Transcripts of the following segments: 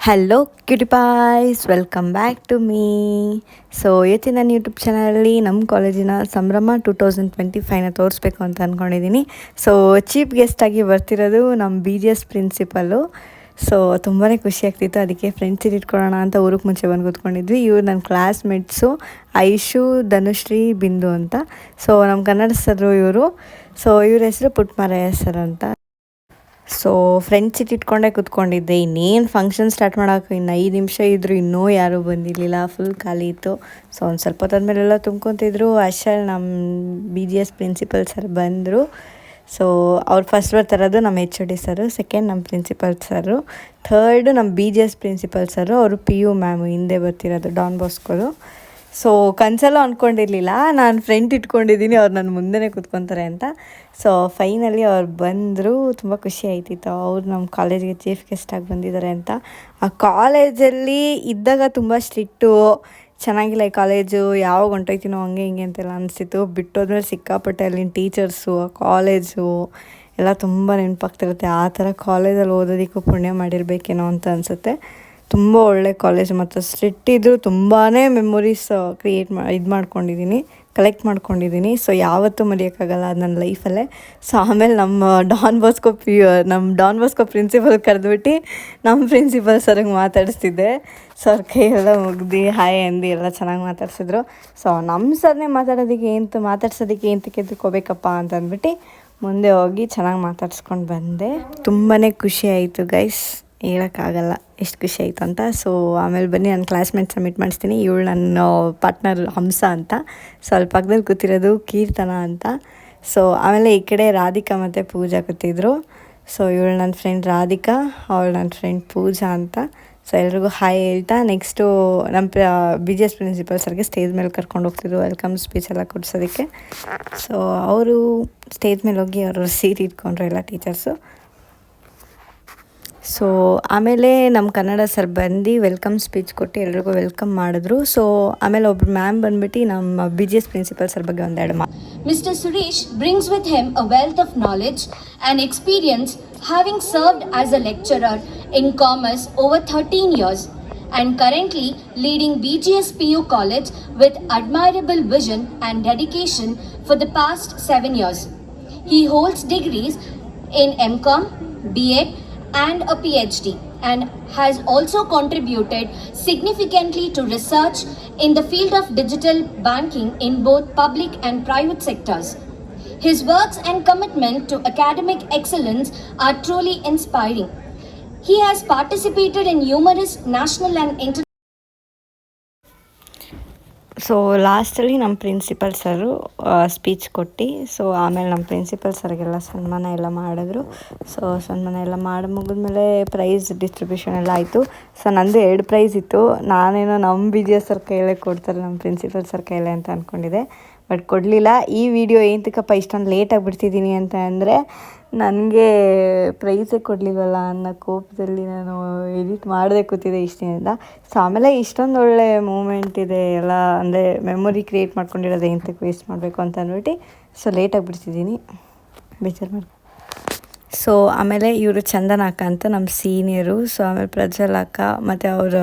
Hello cutie pies, welcome back to me. So ಇವತ್ತಿನ ನನ್ನ YouTube ಚಾನಲಲ್ಲಿ ನಮ್ಮ ಕಾಲೇಜಿನ ಸಂಭ್ರಮ 2025ನ ತೋರಿಸ್ಬೇಕು ಅಂತ ಅಂದ್ಕೊಂಡಿದ್ದೀನಿ. ಸೊ ಚೀಫ್ ಗೆಸ್ಟಾಗಿ ಬರ್ತಿರೋದು ನಮ್ಮ BGS ಪ್ರಿನ್ಸಿಪಲ್ಲು. ಸೊ ತುಂಬಾ ಖುಷಿ ಆಗ್ತಿತ್ತು. ಅದಕ್ಕೆ ಫ್ರೆಂಡ್ಸ್ ಇಟ್ಕೊಳ್ಳೋಣ ಅಂತ ಊರಿಗೆ ಮುಂಚೆ ಬಂದು ಕೂತ್ಕೊಂಡಿದ್ವಿ. ಇವ್ರು ನನ್ನ ಕ್ಲಾಸ್ಮೇಟ್ಸು ಐಶು, ಧನುಶ್ರೀ, ಬಿಂದು ಅಂತ. ಸೊ ನಮ್ಮ ಕನ್ನಡ ಸರು ಇವರು. ಸೊ ಇವ್ರ ಹೆಸರು ಪುಟ್ಮಾರಯ್ಯ ಸರ್ ಅಂತ. ಸೊ ಫ್ರೆಂಡ್ ಸೀಟ್ ಇಟ್ಕೊಂಡೇ ಕೂತ್ಕೊಂಡಿದ್ದೆ. ಇನ್ನೇನು ಫಂಕ್ಷನ್ ಸ್ಟಾರ್ಟ್ ಮಾಡೋಕೆ ಇನ್ನು 5 ನಿಮಿಷ ಇದ್ದರು, ಇನ್ನೂ ಯಾರೂ ಬಂದಿರಲಿಲ್ಲ, ಫುಲ್ ಖಾಲಿ ಇತ್ತು. ಸೊ ಒಂದು ಸ್ವಲ್ಪ ಹೊತ್ತಾದ್ಮೇಲೆಲ್ಲ ತುಂಬ್ಕೊತಿದ್ರು. ಅಷ್ಟರಲ್ಲಿ ನಮ್ಮ BGS ಪ್ರಿನ್ಸಿಪಲ್ ಸರ್ ಬಂದರು. ಸೊ ಅವ್ರು ಫಸ್ಟ್ ಬರ್ತಾರದು ನಮ್ಮ HOD ಸರು, ಸೆಕೆಂಡ್ ನಮ್ಮ ಪ್ರಿನ್ಸಿಪಲ್ ಸರು, ಥರ್ಡು ನಮ್ಮ BGS ಪ್ರಿನ್ಸಿಪಲ್ ಸರು. ಅವರು PU ಮ್ಯಾಮು ಹಿಂದೆ ಬರ್ತಿರೋದು, ಡಾನ್ ಬಾಸ್ಕೋರು. ಸೊ ಕನ್ಸಲ್ಲೂ ಅಂದ್ಕೊಂಡಿರಲಿಲ್ಲ, ನಾನು ಫ್ರೆಂಡ್ ಇಟ್ಕೊಂಡಿದ್ದೀನಿ, ಅವ್ರು ನನ್ನ ಮುಂದೆನೇ ಕೂತ್ಕೊತಾರೆ ಅಂತ. ಸೊ ಫೈನಲಿ ಅವ್ರು ಬಂದರು. ತುಂಬ ಖುಷಿ ಆಯ್ತಿತ್ತು. ಅವ್ರು ನಮ್ಮ ಕಾಲೇಜಿಗೆ ಚೀಫ್ ಗೆಸ್ಟಾಗಿ ಬಂದಿದ್ದಾರೆ ಅಂತ. ಆ ಕಾಲೇಜಲ್ಲಿ ಇದ್ದಾಗ ತುಂಬ ಸ್ಟ್ರಿಕ್ಟು, ಚೆನ್ನಾಗಿಲ್ಲ ಈ ಕಾಲೇಜು, ಯಾವಾಗ ಹೊಂಟೋಯ್ತೀನೋ ಹಂಗೆ ಹಿಂಗೆ ಅಂತೆಲ್ಲ ಅನಿಸ್ತಿತ್ತು. ಬಿಟ್ಟೋದ್ಮೇಲೆ ಸಿಕ್ಕಾಪಟ್ಟೆ ಅಲ್ಲಿನ ಟೀಚರ್ಸು, ಕಾಲೇಜು ಎಲ್ಲ ತುಂಬ ನೆನಪಾಗ್ತಿರುತ್ತೆ. ಆ ಥರ ಕಾಲೇಜಲ್ಲಿ ಓದೋದಕ್ಕೂ ಪುಣ್ಯ ಮಾಡಿರಬೇಕೇನೋ ಅಂತ ಅನಿಸುತ್ತೆ. ತುಂಬ ಒಳ್ಳೆ ಕಾಲೇಜ್ ಮತ್ತು ಸ್ಟ್ರಿಕ್ಟ್ ಇದ್ದರೂ ತುಂಬಾ ಮೆಮೊರೀಸ್ ಕಲೆಕ್ಟ್ ಮಾಡ್ಕೊಂಡಿದ್ದೀನಿ. ಸೊ ಯಾವತ್ತೂ ಮರೆಯೋಕ್ಕಾಗಲ್ಲ ಅದು ನನ್ನ ಲೈಫಲ್ಲೇ. ಸೊ ಆಮೇಲೆ ನಮ್ಮ ಡಾನ್ ಬಾಸ್ಕೋ ಪ್ರಿನ್ಸಿಪಲ್ ಕರೆದ್ಬಿಟ್ಟು ನಮ್ಮ ಪ್ರಿನ್ಸಿಪಲ್ ಸರ್ಗೆ ಮಾತಾಡಿಸ್ತಿದ್ದೆ. ಸರ್ ಕೈಯೆಲ್ಲ ಮುಗ್ದು ಹಾಯ್ ಅಂದು ಎಲ್ಲ ಚೆನ್ನಾಗಿ ಮಾತಾಡ್ಸಿದ್ರು. ಸೊ ನಮ್ಮ ಸರ್ನೇ ಮಾತಾಡ್ಸೋದಕ್ಕೆ ಏನಕ್ಕೆ ಎದ್ದುಕೋಬೇಕಪ್ಪ ಅಂತ ಅಂದ್ಬಿಟ್ಟು ಮುಂದೆ ಹೋಗಿ ಚೆನ್ನಾಗಿ ಮಾತಾಡ್ಸ್ಕೊಂಡು ಬಂದೆ. ತುಂಬಾ ಖುಷಿ ಆಯಿತು ಗೈಸ್, ಹೇಳೋಕ್ಕಾಗಲ್ಲ ಎಷ್ಟು ಖುಷಿ ಆಯಿತು ಅಂತ. ಸೊ ಆಮೇಲೆ ಬನ್ನಿ ನನ್ನ ಕ್ಲಾಸ್ಮೇಟ್ ಸಬ್ಮಿಟ್ ಮಾಡಿಸ್ತೀನಿ. ಇವಳು ನನ್ನ ಪಾರ್ಟ್ನರ್ ಹಂಸ ಅಂತ. ಸೊ ಅಲ್ಲಿ ಪಕ್ಕದಲ್ಲಿ ಕೂತಿರೋದು ಕೀರ್ತನ ಅಂತ. ಸೊ ಆಮೇಲೆ ಈ ಕಡೆ ರಾಧಿಕಾ ಮತ್ತು ಪೂಜಾ ಕೂತಿದ್ರು. ಸೊ ಇವಳು ನನ್ನ ಫ್ರೆಂಡ್ ರಾಧಿಕಾ, ಅವಳು ನನ್ನ ಫ್ರೆಂಡ್ ಪೂಜಾ ಅಂತ. ಸೊ ಎಲ್ರಿಗೂ ಹಾಯ್ ಹೇಳ್ತಾ ನೆಕ್ಸ್ಟು ನಮ್ಮ BGS ಪ್ರಿನ್ಸಿಪಲ್ ಸರ್ಗೆ ಸ್ಟೇಜ್ ಮೇಲೆ ಕರ್ಕೊಂಡು ಹೋಗ್ತಿದ್ರು ವೆಲ್ಕಮ್ ಸ್ಪೀಚ್ ಎಲ್ಲ ಕೊಡಿಸೋದಕ್ಕೆ. ಸೊ ಅವರು ಸ್ಟೇಜ್ ಮೇಲೆ ಹೋಗಿ ಅವರು ಸೀಟ್ ಇಟ್ಕೊಂಡ್ರು ಎಲ್ಲ ಟೀಚರ್ಸು. ಸೊ ಆಮೇಲೆ ನಮ್ಮ ಕನ್ನಡ ಸರ್ ಬಂದು ವೆಲ್ಕಮ್ ಸ್ಪೀಚ್ ಕೊಟ್ಟು ಎಲ್ರಿಗೂ ವೆಲ್ಕಮ್ ಮಾಡಿದ್ರು. ಸೊ ಆಮೇಲೆ ಒಬ್ರು ಮ್ಯಾಮ್ ಬಂದ್ಬಿಟ್ಟು ನಮ್ಮ BGS ಪ್ರಿನ್ಸಿಪಲ್ ಸರ್ ಬಗ್ಗೆ ಒಂದೆರಡು ಮಾತು. Mr. Suresh brings with him a wealth of knowledge and experience, having served as a lecturer in commerce over 13 years and currently leading BGS PU College with admirable vision and dedication for the past 7 years. He holds degrees in MCom, BEd and a PhD, and has also contributed significantly to research in the field of digital banking in both public and private sectors. His works and commitment to academic excellence are truly inspiring. He has participated in numerous national and international. So ಲಾಸ್ಟಲ್ಲಿ ನಮ್ಮ principal ಸರು speech ಕೊಟ್ಟು, so ಆಮೇಲೆ ನಮ್ಮ principal ಸರ್ಗೆಲ್ಲ ಸನ್ಮಾನ ಎಲ್ಲ ಮಾಡಿದ್ರು. So ಸನ್ಮಾನ ಎಲ್ಲ ಮಾಡಿ ಮುಗಿದ್ಮೇಲೆ ಪ್ರೈಸ್ ಡಿಸ್ಟ್ರಿಬ್ಯೂಷನ್ ಎಲ್ಲ ಆಯಿತು. ಸೊ ನಂದು 2 ಪ್ರೈಸ್ ಇತ್ತು. ನಾನೇನೋ ನಮ್ಮ BGS ಸರ್ ಕೈಯಲ್ಲೇ ಕೊಡ್ತಾರೆ, ನಮ್ಮ ಪ್ರಿನ್ಸಿಪಲ್ ಸರ್ ಕೈಯಲ್ಲೇ ಅಂತ ಅಂದ್ಕೊಂಡಿದ್ದೆ, ಬಟ್ ಕೊಡಲಿಲ್ಲ. ಈ ವಿಡಿಯೋ ಏನಕ್ಕಪ್ಪ ಇಷ್ಟೊಂದು ಲೇಟಾಗಿ ಬಿಡ್ತಿದ್ದೀನಿ ಅಂತ ಅಂದರೆ, ನನಗೆ ಪ್ರೈಸೇ ಕೊಡಲಿಲ್ವಲ್ಲ ಅನ್ನೋ ಕೋಪದಲ್ಲಿ ನಾನು ಎಡಿಟ್ ಮಾಡದೆ ಕೂತಿದ್ದೆ ಇಷ್ಟು ದಿನದಿಂದ. ಸೊ ಆಮೇಲೆ ಇಷ್ಟೊಂದು ಒಳ್ಳೆ ಮೂಮೆಂಟ್ ಇದೆ ಎಲ್ಲ, ಅಂದರೆ ಮೆಮೊರಿ ಕ್ರಿಯೇಟ್ ಮಾಡ್ಕೊಂಡಿರೋದು ಏನಕ್ಕೆ ವೇಸ್ಟ್ ಮಾಡಬೇಕು ಅಂತ ಅಂದ್ಬಿಟ್ಟು ಸೊ ಲೇಟಾಗಿ ಬಿಡ್ತಿದ್ದೀನಿ, ಬೇಜಾರು ಮಾಡಿ. ಸೊ ಆಮೇಲೆ ಇವರು ಚಂದನ ಅಕ್ಕ ಅಂತ ನಮ್ಮ ಸೀನಿಯರು. ಸೊ ಆಮೇಲೆ ಪ್ರಜ್ವಲ್ ಅಕ್ಕ ಮತ್ತು ಅವರು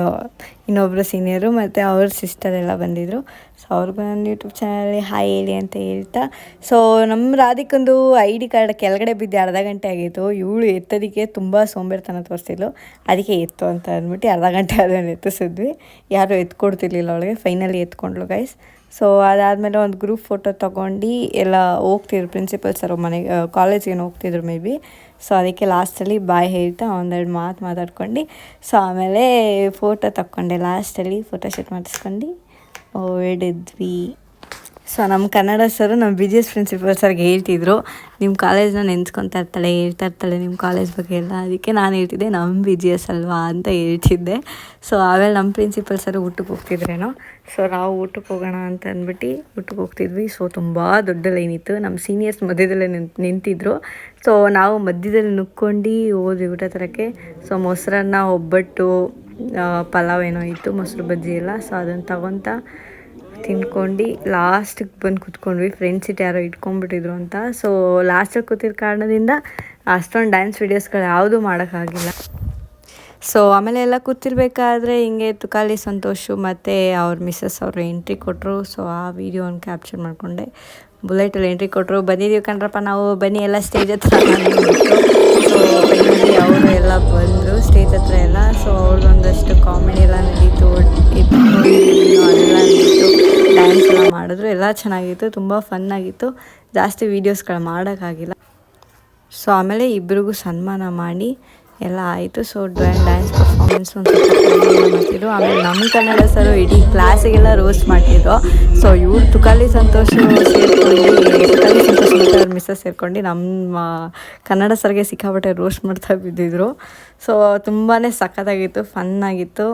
ಇನ್ನೊಬ್ಬರು ಸೀನಿಯರು ಮತ್ತು ಅವ್ರ ಸಿಸ್ಟರ್ ಎಲ್ಲ ಬಂದಿದ್ದರು. ಸೊ ಅವ್ರಿಗೂ ನನ್ನ ಯೂಟ್ಯೂಬ್ ಚಾನಲಲ್ಲಿ ಹಾಯ್ ಹೇಳಿ ಅಂತ ಹೇಳ್ತಾ, ಸೊ ನಮ್ಮ ರಾಧಿಕಂದು ID ಕಾರ್ಡ್ ಕೆಳಗಡೆ ಬಿದ್ದು ಅರ್ಧ ಗಂಟೆ ಆಗಿತ್ತು. ಇವಳು ಎತ್ತೋದಕ್ಕೆ ತುಂಬ ಸೋಂಬೇರಿತನ ತೋರಿಸ್ತಿದ್ಲು. ಅದಕ್ಕೆ ಎತ್ತು ಅಂತ ಅಂದ್ಬಿಟ್ಟು ಅರ್ಧ ಗಂಟೆ ಅದನ್ನು ಎತ್ತಿಸಿದ್ವಿ. ಯಾರೂ ಎತ್ಕೊಡ್ತಿರ್ಲಿಲ್ಲ ಅವಳಿಗೆ. Finally ಎತ್ಕೊಂಡ್ಳು guys. ಸೊ ಅದಾದಮೇಲೆ ಒಂದು ಗ್ರೂಪ್ ಫೋಟೋ ತೊಗೊಂಡು ಎಲ್ಲ ಹೋಗ್ತಿದ್ರು. ಪ್ರಿನ್ಸಿಪಲ್ ಸರ್ ಮನೆಗೆ ಕಾಲೇಜ್ಗೇನು ಹೋಗ್ತಿದ್ರು ಮೇ ಬಿ. ಸೊ ಅದಕ್ಕೆ ಲಾಸ್ಟಲ್ಲಿ ಬಾಯ್ ಹೇಳ್ತಾ ಒಂದೆರಡು ಮಾತಾಡ್ಕೊಂಡು, ಸೊ ಆಮೇಲೆ ಫೋಟೋ ತಕ್ಕೊಂಡೆ. ಲಾಸ್ಟಲ್ಲಿ ಫೋಟೋ ಶೂಟ್ ಮಾಡಿಸ್ಕೊಂಡು ಹೊರಡಿದ್ವಿ. ಸೊ ನಮ್ಮ ಕನ್ನಡ ಸರು ನಮ್ಮ BGS ಪ್ರಿನ್ಸಿಪಲ್ ಸರ್ಗೆ ಹೇಳ್ತಿದ್ರು, ನಿಮ್ಮ ಕಾಲೇಜ್ನ ಹೇಳ್ತಾ ಇರ್ತಾಳೆ ನಿಮ್ಮ ಕಾಲೇಜ್ ಬಗ್ಗೆ ಎಲ್ಲ. ಅದಕ್ಕೆ ನಾನು ಹೇಳ್ತಿದ್ದೆ ನಮ್ಮ BGS ಅಲ್ವಾ ಅಂತ ಹೇಳ್ತಿದ್ದೆ. ಸೊ ಆಮೇಲೆ ನಮ್ಮ ಪ್ರಿನ್ಸಿಪಲ್ ಸರ್ ಊಟಕ್ಕೆ ಹೋಗ್ತಿದ್ರೇನೋ. ಸೊ ನಾವು ಊಟಕ್ಕೆ ಹೋಗೋಣ ಅಂತ ಅಂದ್ಬಿಟ್ಟು ಊಟಕ್ಕೆ ಹೋಗ್ತಿದ್ವಿ. ಸೊ ತುಂಬ ದೊಡ್ಡ ಲೈನ್ ಇತ್ತು. ನಮ್ಮ ಸೀನಿಯರ್ಸ್ ಮಧ್ಯದಲ್ಲೇ ನಿಂತಿದ್ರು. ಸೊ ನಾವು ಮಧ್ಯದಲ್ಲಿ ನುಕ್ಕೊಂಡು ಹೋದ್ವಿ ಊಟ ತರೋಕ್ಕೆ. ಸೊ ಮೊಸರನ್ನ, ಒಬ್ಬಟ್ಟು, ಪಲಾವ್ ಏನೋ ಇತ್ತು, ಮೊಸರು ಬಜ್ಜಿ ಎಲ್ಲ. ಸೊ ಅದನ್ನು ತಗೊತ ತಿನ್ಕೊಂಡು ಲಾಸ್ಟಿಗೆ ಬಂದು ಕೂತ್ಕೊಂಡ್ವಿ. ಫ್ರೆಂಡ್ ಸೀಟ್ ಯಾರೋ ಇಟ್ಕೊಂಡ್ಬಿಟ್ಟಿದ್ರು ಅಂತ. ಸೊ ಲಾಸ್ಟಿಗೆ ಕೂತಿರೋ ಕಾರಣದಿಂದ ಅಷ್ಟೊಂದು ಡ್ಯಾನ್ಸ್ ವೀಡಿಯೋಸ್ಗಳು ಯಾವುದೂ ಮಾಡೋಕ್ಕಾಗಿಲ್ಲ. ಸೊ ಆಮೇಲೆ ಎಲ್ಲ ಕೂತಿರ್ಬೇಕಾದ್ರೆ ಹಿಂಗೆ ತುಕಾಲಿ ಸಂತೋಷು ಮತ್ತು ಅವ್ರ ಮಿಸ್ಸಸ್ ಅವರು ಎಂಟ್ರಿ ಕೊಟ್ಟರು. ಸೊ ಆ ವಿಡಿಯೋನ ಕ್ಯಾಪ್ಚರ್ ಮಾಡಿಕೊಂಡೆ. ಬುಲೆಟಲ್ಲಿ ಎಂಟ್ರಿ ಕೊಟ್ಟರು, ಬಂದಿದ್ದೀವಿ ಕಣ್ರಪ್ಪ ನಾವು, ಬನ್ನಿ ಎಲ್ಲ ಸ್ಟೇಜ್ ಹತ್ರ ಸೊ ಫೈನಲಿ ಅವರು ಎಲ್ಲ ಬಂದರು ಸ್ಟೇಜ್ ಹತ್ರ ಎಲ್ಲ. ಸೊ ಅವ್ರದ್ದೊಂದಷ್ಟು ಕಾಮಿಡಿ ಎಲ್ಲ ನಡೀತು, ಅದೆಲ್ಲ ನಡೀತು, ಡ್ಯಾನ್ಸ್ ಎಲ್ಲ ಮಾಡಿದ್ರು, ಎಲ್ಲ ಚೆನ್ನಾಗಿತ್ತು, ತುಂಬ ಫನ್ನಾಗಿತ್ತು. ಜಾಸ್ತಿ ವೀಡಿಯೋಸ್ಗಳು ಮಾಡೋಕ್ಕಾಗಿಲ್ಲ. ಸೊ ಆಮೇಲೆ ಇಬ್ರಿಗೂ ಸನ್ಮಾನ ಮಾಡಿ ಎಲ್ಲ ಆಯಿತು. ಸೊ ಡ್ಯಾನ್ಸ್ ಪರ್ಫಾರ್ಮೆನ್ಸ್ ಒಂದು ಸ್ವಲ್ಪ ಮಾಡ್ತಿದ್ರು. ಆಮೇಲೆ ನಮ್ಮ ಕನ್ನಡ ಸರು ಇಡೀ ಕ್ಲಾಸಿಗೆಲ್ಲ ರೋಸ್ಟ್ ಮಾಡ್ತಿದ್ರು. ಸೊ ಇವ್ರು ತುಕಾಲಿ ಸಂತೋಷ ಮತ್ತು ಅವ್ರ ಮಿಸ್ಸಸ್ ಸೇರ್ಕೊಂಡು ನಮ್ಮ ಕನ್ನಡ ಸರ್ಗೆ ಸಿಕ್ಕಾಪಟ್ಟೆ ರೋಸ್ಟ್ ಮಾಡ್ತಾ ಬಿದ್ದಿದ್ರು. ಸೊ ತುಂಬಾ ಸಖತ್ತಾಗಿತ್ತು, ಫನ್ನಾಗಿತ್ತು,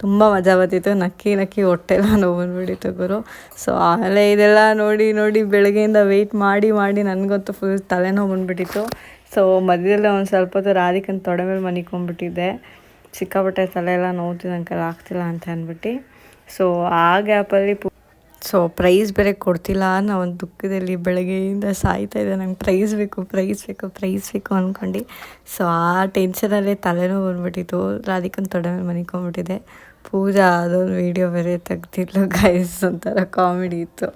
ತುಂಬ ಮಜಾ ಬರ್ತಿತ್ತು. ನಕ್ಕಿ ಹೊಟ್ಟೆಲ್ಲ ನೋವು ಬಂದುಬಿಟ್ಟಿತ್ತು ಗುರು. ಸೊ ಆಮೇಲೆ ಇದೆಲ್ಲ ನೋಡಿ ಬೆಳಗ್ಗೆಯಿಂದ ವೆಯ್ಟ್ ಮಾಡಿ ನನಗಂತೂ ಫುಲ್ ತಲೆನೋವು ಬಂದುಬಿಟ್ಟಿತ್ತು. ಸೊ ಮಧ್ಯದಲ್ಲೇ ಒಂದು ಸ್ವಲ್ಪ ಹೊತ್ತು ರಾಧಿಕನ ತೊಡೆ ಮೇಲೆ ಮನಿಕೊಂಡ್ಬಿಟ್ಟಿದ್ದೆ. ಸಿಕ್ಕಾಪಟ್ಟೆ ತಲೆ ಎಲ್ಲ ನೋವ್ತಿದ್ದು, ನನ್ನ ಕೈಲಿ ಆಗ್ತಿಲ್ಲ ಅಂತ ಅಂದ್ಬಿಟ್ಟು. ಸೊ ಆ ಗ್ಯಾಪಲ್ಲಿ ಸೊ ಪ್ರೈಸ್ ಬೇರೆ ಕೊಡ್ತಿಲ್ಲ ಅನ್ನೋ ಒಂದು ದುಃಖದಲ್ಲಿ ಬೆಳಗ್ಗೆಯಿಂದ ಸಾಯ್ತಾಯಿದ್ದೆ. ನಂಗೆ ಪ್ರೈಸ್ ಬೇಕು ಅಂದ್ಕೊಂಡು. ಸೊ ಆ ಟೆನ್ಷನಲ್ಲೇ ತಲೆನೋವು ಬಂದುಬಿಟ್ಟಿತ್ತು. ರಾಧಿಕನ ತೊಡೆ ಮೇಲೆ ಮನಿಕೊಂಡ್ಬಿಟ್ಟಿದ್ದೆ. ಪೂಜಾ ಅದೊಂದು ವೀಡಿಯೋ ಬೇರೆ ತೆಗ್ದಿದ್ಲು ಗೈಸ್, ಒಂಥರ ಕಾಮಿಡಿ ಇತ್ತು.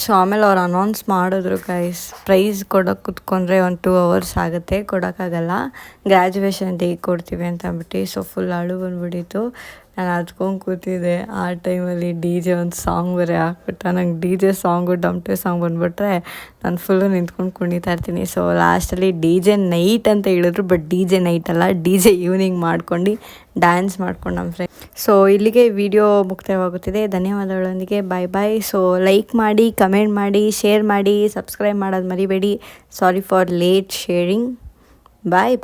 ಸೊ ಆಮೇಲೆ ಅವ್ರು ಅನೌನ್ಸ್ ಮಾಡಿದ್ರು ಗೈಸ್, ಪ್ರೈಸ್ ಕೊಡೋಕೆ ಕುತ್ಕೊಂಡ್ರೆ ಒಂದು 2 hours ಆಗುತ್ತೆ, ಕೊಡೋಕ್ಕಾಗಲ್ಲ, ಗ್ರ್ಯಾಜುಯೇಷನ್ ಡೇ ಕೊಡ್ತೀವಿ ಅಂತ ಅಂದ್ಬಿಟ್ಟು. ಸೊ ಫುಲ್ ಅಳು ಬಂದುಬಿಟ್ಟಿತ್ತು. ನಾನು ಹಚ್ಕೊಂಡು ಕೂತಿದ್ದೆ. ಆ ಟೈಮಲ್ಲಿ DJ ಒಂದು ಸಾಂಗ್ ಬೇರೆ ಹಾಕ್ಬಿಟ್ಟ. ನಂಗೆ DJ ಸಾಂಗು ಡಮ್ಟೆ ಸಾಂಗ್ ಬಂದುಬಿಟ್ರೆ ನಾನು ಫುಲ್ಲು ನಿಂತ್ಕೊಂಡು ಕುಣಿತಾ ಇರ್ತೀನಿ. ಸೊ ಲಾಸ್ಟಲ್ಲಿ DJ ನೈಟ್ ಅಂತ ಹೇಳಿದ್ರು, ಬಟ್ DJ ನೈಟ್ ಅಲ್ಲ, DJ ಈವ್ನಿಂಗ್ ಮಾಡ್ಕೊಂಡು ಡ್ಯಾನ್ಸ್ ಮಾಡ್ಕೊಂಡು ನಮ್ಮ ಫ್ರೆಂಡ್. ಸೊ ಇಲ್ಲಿಗೆ ವಿಡಿಯೋ ಮುಕ್ತಾಯವಾಗುತ್ತಿದೆ. ಧನ್ಯವಾದಗಳೊಂದಿಗೆ ಬಾಯ್. ಸೊ ಲೈಕ್ ಮಾಡಿ, ಕಮೆಂಟ್ ಮಾಡಿ, ಶೇರ್ ಮಾಡಿ, ಸಬ್ಸ್ಕ್ರೈಬ್ ಮಾಡೋದು ಮರಿಬೇಡಿ. Sorry for late sharing. Bye.